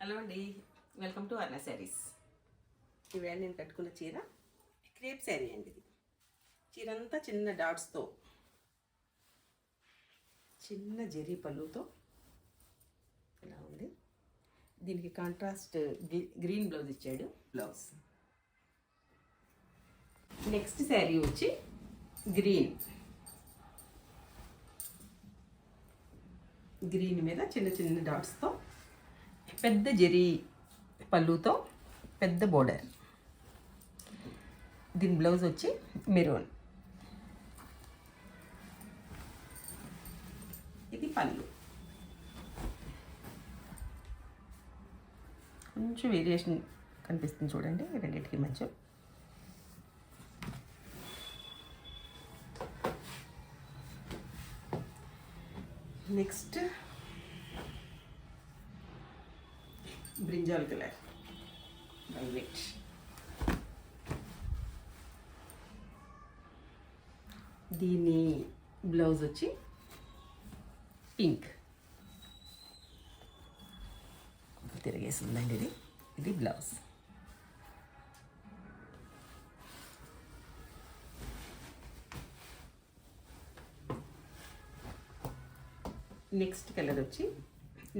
Hello అండి, welcome to అర్ణ saris. ఇవాళ నేను కట్టుకున్న చీర క్రేప్ శారీ అండి. ఇది చీర అంతా చిన్న డాట్స్తో, చిన్న జరీ పళ్ళుతో ఇలా ఉంది. దీనికి కాంట్రాస్ట్ గ్రీన్ బ్లౌజ్ ఇచ్చాడు. బ్లౌజ్ నెక్స్ట్ శారీ వచ్చి గ్రీన్ మీద చిన్న చిన్న డాట్స్తో, పెద్ద జరీ పళ్ళుతో, పెద్ద బోర్డర్. దీని బ్లౌజ్ వచ్చి మెరూన్. ఇది పళ్ళు. కొంచెం వేరియేషన్ కనిపిస్తుంది చూడండి రెండింటికి మధ్య. Next brinjal colour violet. దీని బ్లౌజ్ వచ్చి పింక్. తిరిగేసిందండి. ఇది బ్లౌజ్. నెక్స్ట్ కలర్ వచ్చి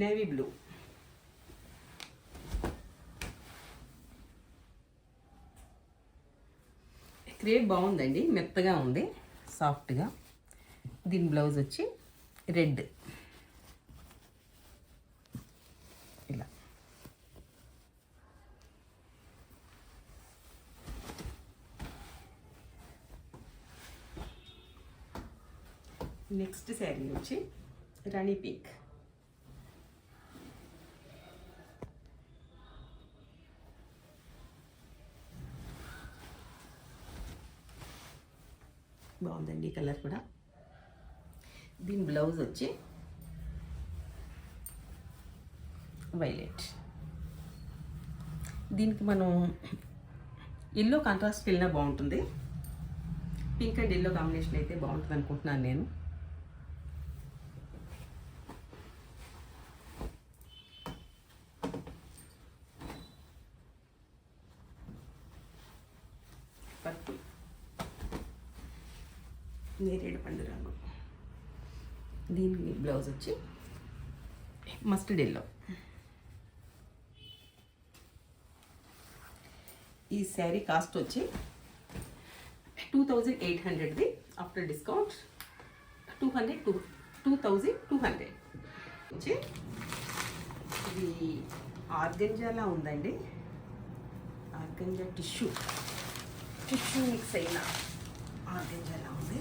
నేవీ బ్లూ. క్రేప్ బాగుందండి, మెత్తగా ఉంది, సాఫ్ట్గా. దీని బ్లౌజ్ వచ్చి రెడ్. ఇలా నెక్స్ట్ శారీ వచ్చి రాణి పింక్. బాగుందండి ఈ కలర్ కూడా. దీని బ్లౌజ్ వచ్చి వైలెట్. దీనికి మనం ఎల్లో కాంట్రాస్ట్ వెళ్ళినా బాగుంటుంది. పింక్ అండ్ ఎల్లో కాంబినేషన్ అయితే బాగుంటుంది అనుకుంటున్నాను నేను. పర్పుల్, నేరేడు పండు రంగు. దీనికి బ్లౌజ్ వచ్చి మస్టర్డ్ ఎల్లో. ఈ శారీ కాస్ట్ వచ్చి 2800ది. ఆఫ్టర్ డిస్కౌంట్ 2200 వచ్చి. ఇది ఆర్గంజాలా ఉందండి. ఆర్గంజా టిష్యూ మిక్స్ అయిన ఆర్గంజాలా ఉంది.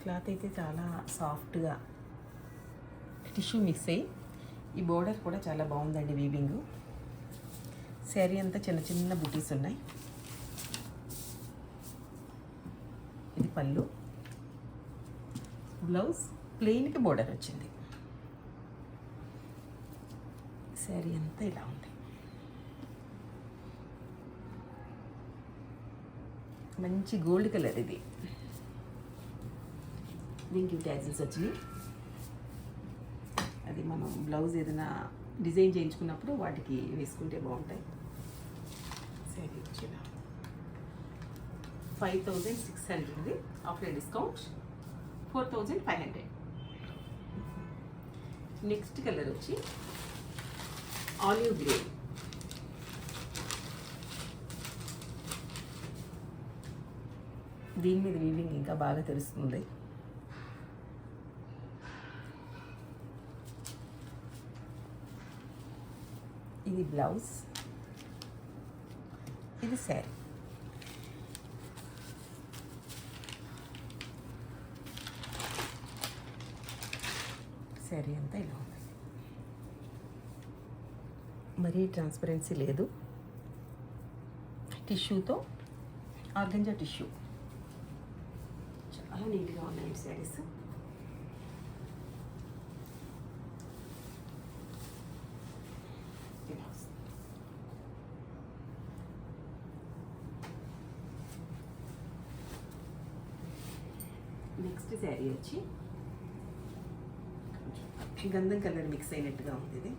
క్లాత్ అయితే చాలా సాఫ్ట్గా టిష్యూ మిక్స్ అయ్యి, ఈ బోర్డర్ కూడా చాలా బాగుందండి. వీవింగ్. శారీ అంతా చిన్న చిన్న బుటీస్ ఉన్నాయి. ఇది పళ్ళు. బ్లౌజ్ ప్లెయిన్కి బోర్డర్ వచ్చింది. శారీ అంతా ఇలా ఉంది. మంచి గోల్డ్ కలర్ ఇది. దీనికి ట్యాజిల్స్ వచ్చినాయి. అది మనం బ్లౌజ్ ఏదైనా డిజైన్ చేయించుకున్నప్పుడు వాటికి వేసుకుంటే బాగుంటాయి. సరే, వచ్చిన 5600. After discount 4500. నెక్స్ట్ కలర్ వచ్చి ఆలివ్ గ్రే. దీని మీద వీవింగ్ ఇంకా బాగా తెలుస్తుంది. ఇది బ్లౌజ్, ఇది శారీ. శారీ అంతా ఇలా ఉంది. మరీ ట్రాన్స్పరెన్సీ లేదు. టిష్యూతో, ఆర్గంజా టిష్యూ. చాలా నీట్గా ఉన్నాయి శారీస్. నెక్స్ట్ శారీ వచ్చి గంధం కలర్ మిక్స్ అయినట్టుగా ఉంది ఇది.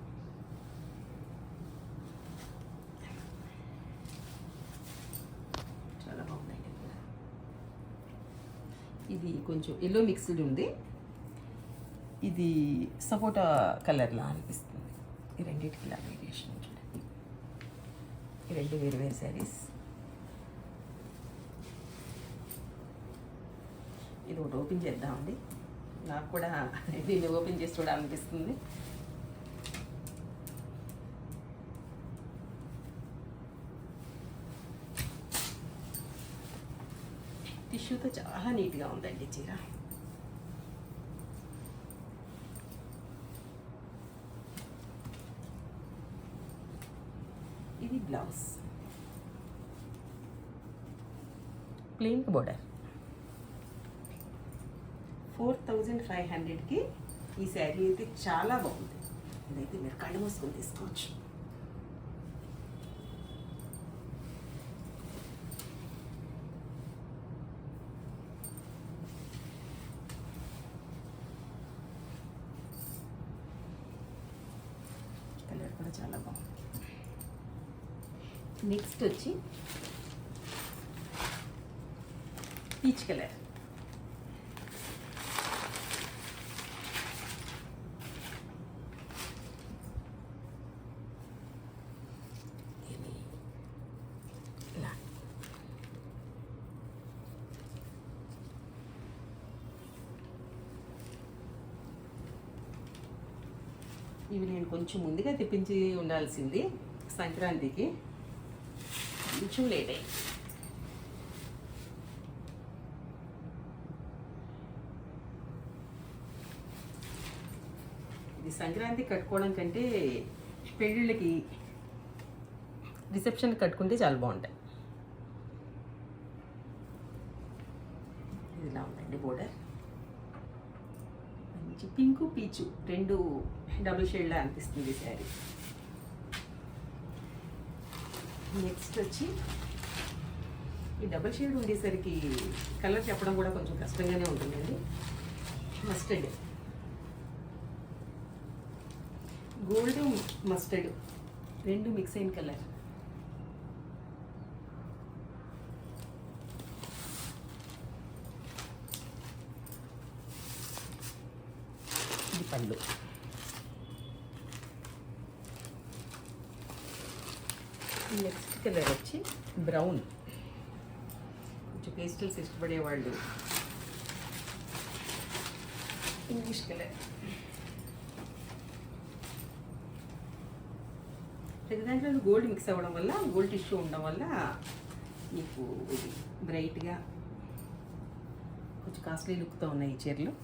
చాలా బాగుందండి. ఇది కొంచెం ఎల్లో మిక్స్డ్ ఉంది. ఇది సపోటా కలర్లా అనిపిస్తుంది. ఈ రెండింటికి ఇలా వేరియేషన్ చూడండి. ఈ రెండు వేరు వేరు శారీస్. ఇది ఒకటి ఓపెన్ చేద్దామండి. నాకు కూడా దీన్ని ఓపెన్ చేసి చూడాలనిపిస్తుంది. టిష్యూతో చాలా నీట్గా ఉందండి చీర. ఇది బ్లౌజ్, ప్లెయిన్ బోర్డర్. 4500కి ఈ శారీ అయితే చాలా బాగుంది. ఇదైతే మీరు కళ్ళు మూసుకొని తీసుకోవచ్చు. కలర్ కూడా చాలా బాగుంది. నెక్స్ట్ వచ్చి పీచ్ కలర్. ఇవి నేను కొంచెం ముందుగా తెప్పించి ఉండాల్సింది, సంక్రాంతికి కొంచెం లేట్ అయింది. ఇది సంక్రాంతి కట్టుకోవడం కంటే పెళ్ళిళ్ళకి, రిసెప్షన్ కట్టుకుంటే చాలా బాగుంటాయి. ఇది ఇలా ఉందండి బోర్డర్. మంచి పింకు పీచు రెండు డబుల్ షేడ్లా అనిపిస్తుంది శారీ. నెక్స్ట్ వచ్చి ఈ డబుల్ షేడ్ ఉండేసరికి కలర్ చెప్పడం కూడా కొంచెం కష్టంగానే ఉంటుందండి. మస్టర్డ్, గోల్డ్ మస్టర్డ్ రెండు మిక్స్ అయిన కలర్. ఇది పళ్ళు. నెక్స్ట్ కలర్ వచ్చి బ్రౌన్. కొంచెం పేస్టల్స్ ఇష్టపడేవాళ్ళు ఇంగ్లీష్ కలర్. ప్రతి దాంట్లో గోల్డ్ మిక్స్ అవ్వడం వల్ల, గోల్డ్ టిష్యూ ఉండడం వల్ల మీకు ఇది బ్రైట్గా కొంచెం కాస్ట్లీ లుక్తో ఉన్నాయి ఈ చీరలు.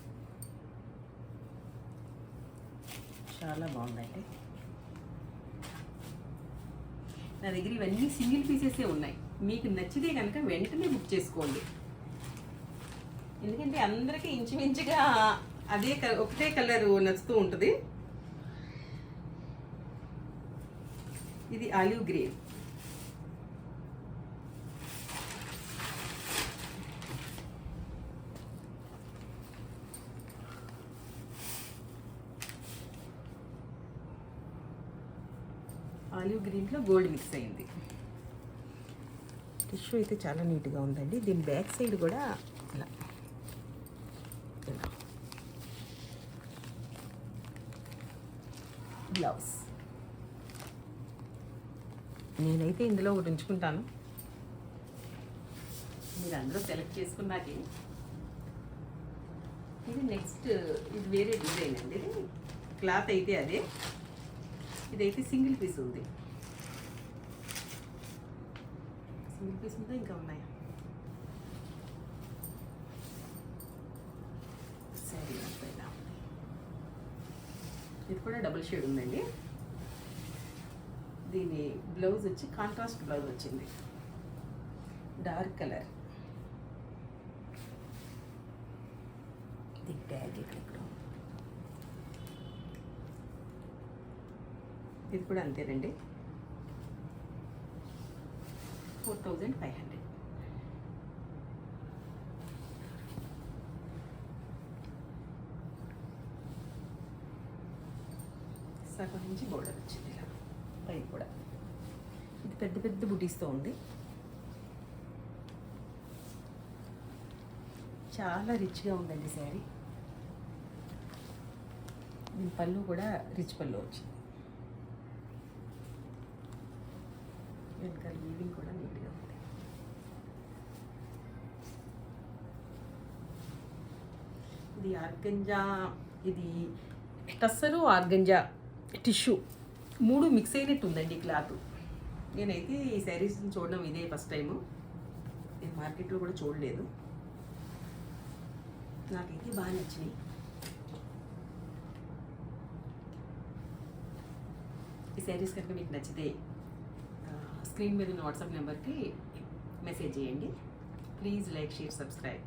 చాలా బాగుందండి. నా దగ్గర ఇవన్నీ సింగిల్ పీసెసే ఉన్నాయి. మీకు నచ్చితే కనుక వెంటనే బుక్ చేసుకోండి. ఎందుకంటే అందరికీ ఇంచుమించుగా అదే ఒకటే కలర్ నచ్చుతూ ఉంటుంది. ఇది ఆలివ్ గ్రీన్. ఆలివ్ గ్రీన్లో గోల్డ్ మిక్స్ అయింది. టిష్యూ అయితే చాలా నీట్గా ఉందండి. దీని బ్యాక్ సైడ్ కూడా ఇలా బ్లౌజ్. నేనైతే ఇందులో ఒకటి ఉంచుకుంటాను, మీరు అందరూ సెలెక్ట్ చేసుకున్నాకే. ఇది నెక్స్ట్, ఇది వేరే డిజైన్ అండి. ఇది క్లాత్ అయితే అదే, ఇదైతే సింగిల్ పీస్ ఉంది. సింగిల్ పీస్ ఉందా ఇంకా ఉన్నాయా? సరే, ఇది కూడా డబుల్ షేడ్ ఉందండి. దీని బ్లౌజ్ వచ్చి కాంట్రాస్ట్ బ్లౌజ్ వచ్చింది, డార్క్ కలర్. ఇది ట్యాగ్ ఇక్కడ. ఇది కూడా అంతేనండి, 4500. అక్కడి నుంచి బోర్డర్ వచ్చింది ఇలా పై కూడా. ఇది పెద్ద పెద్ద బుటీస్తో ఉంది. చాలా రిచ్గా ఉందండి శారీ. దీని పళ్ళు కూడా రిచ్ పళ్ళు వచ్చింది. వెనకాల వీవింగ్ కూడా నీట్గా ఉంది. ఇది ఆర్గంజా, ఇది టస్సరు ఆర్గంజా టిష్యూ 3 మిక్స్ అయినట్టు ఉందండి క్లాత్. నేనైతే ఈ శారీస్ని చూడడం ఇదే ఫస్ట్ టైము. నేను మార్కెట్లో కూడా చూడలేదు. నాకైతే బాగా నచ్చినాయి. ఈ శారీస్ కనుక మీకు నచ్చితే స్క్రీన్ మీద ఉన్న వాట్సాప్ నెంబర్కి మెసేజ్ చేయండి. Please like, share, subscribe.